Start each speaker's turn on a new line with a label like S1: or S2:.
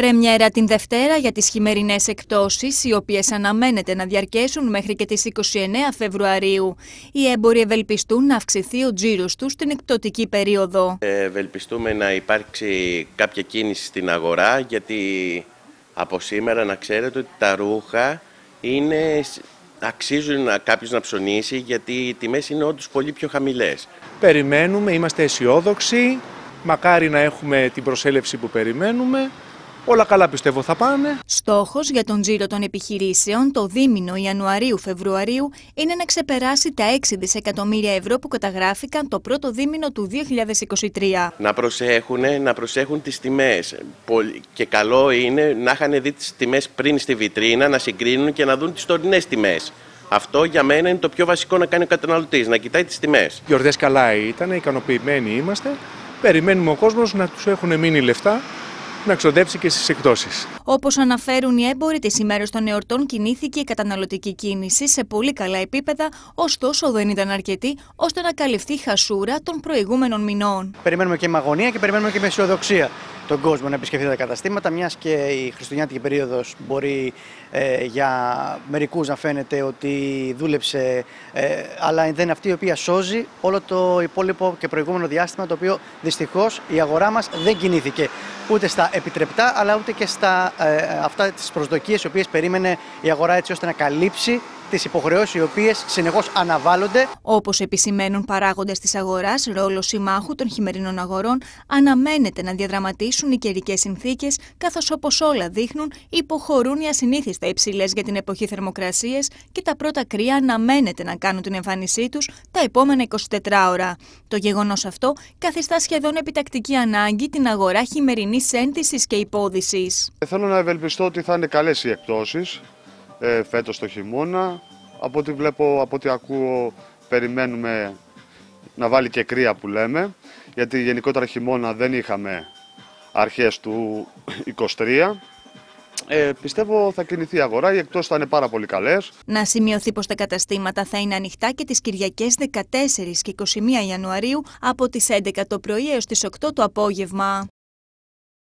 S1: Πρεμιέρα την Δευτέρα για τις χειμερινές εκπτώσεις, οι οποίες αναμένεται να διαρκέσουν μέχρι και τις 29 Φεβρουαρίου. Οι έμποροι ευελπιστούν να αυξηθεί ο τζίρος τους στην εκπτωτική περίοδο.
S2: Ευελπιστούμε να υπάρξει κάποια κίνηση στην αγορά, γιατί από σήμερα να ξέρετε ότι τα ρούχα αξίζουν κάποιος να ψωνίσει, γιατί οι τιμές είναι όντως πολύ πιο χαμηλές.
S3: Περιμένουμε, είμαστε αισιόδοξοι, μακάρι να έχουμε την προσέλευση που περιμένουμε. Όλα καλά πιστεύω θα πάνε.
S1: Στόχος για τον τζίρο των επιχειρήσεων το δίμηνο Ιανουαρίου-Φεβρουαρίου είναι να ξεπεράσει τα 6 δισεκατομμύρια ευρώ που καταγράφηκαν το πρώτο δίμηνο του 2023.
S2: Να προσέχουν τις τιμές. Και καλό είναι να είχαν δει τις τιμές πριν στη βιτρίνα, να συγκρίνουν και να δουν τις τωρινές τιμές. Αυτό για μένα είναι το πιο βασικό να κάνει ο καταναλωτής, να κοιτάει τις τιμές.
S3: Γιορτές καλά ήταν, ικανοποιημένοι είμαστε. Περιμένουμε ο κόσμος να τους έχουν μείνει λεφτά, να ξοδέψει και στις εκπτώσεις.
S1: Όπως αναφέρουν οι έμποροι, τις ημέρες των εορτών κινήθηκε η καταναλωτική κίνηση σε πολύ καλά επίπεδα, ωστόσο δεν ήταν αρκετή ώστε να καλυφθεί η χασούρα των προηγούμενων μηνών.
S4: Περιμένουμε και με αγωνία και περιμένουμε και με αισιοδοξία τον κόσμο να επισκεφθεί τα καταστήματα, μιας και η χριστουγεννιάτικη περίοδος μπορεί για μερικούς να φαίνεται ότι δούλεψε, αλλά δεν είναι αυτή η οποία σώζει όλο το υπόλοιπο και προηγούμενο διάστημα, το οποίο δυστυχώς η αγορά μας δεν κινήθηκε ούτε στα επιτρεπτά, αλλά ούτε και στα αυτά τις προσδοκίες οι οποίες περίμενε η αγορά, έτσι ώστε να καλύψει τις υποχρεώσεις οι οποίες συνεχώς αναβάλλονται.
S1: Όπως επισημαίνουν παράγοντες της αγοράς, ρόλο συμμάχου των χειμερινών αγορών αναμένεται να διαδραματίσουν οι καιρικές συνθήκες, καθώς όπως όλα δείχνουν υποχωρούν οι ασυνήθιστα υψηλές για την εποχή θερμοκρασίες και τα πρώτα κρύα αναμένεται να κάνουν την εμφάνισή τους τα επόμενα 24 ώρα. Το γεγονός αυτό καθιστά σχεδόν επιτακτική ανάγκη την αγορά χειμερινής ένδυσης και υπόδυσης.
S5: Θέλω να ευελπιστώ ότι θα είναι καλές οι εκπτώσεις φέτος το χειμώνα. Από ό,τι βλέπω, από ό,τι ακούω, περιμένουμε να βάλει και κρύα που λέμε, γιατί γενικότερα χειμώνα δεν είχαμε αρχές του 23. Πιστεύω θα κινηθεί η αγορά, οι εκπτώσεις θα είναι πάρα πολύ καλές.
S1: Να σημειωθεί πως τα καταστήματα θα είναι ανοιχτά και τις Κυριακές 14 και 21 Ιανουαρίου από τις 11 το πρωί έως τις 8 το απόγευμα.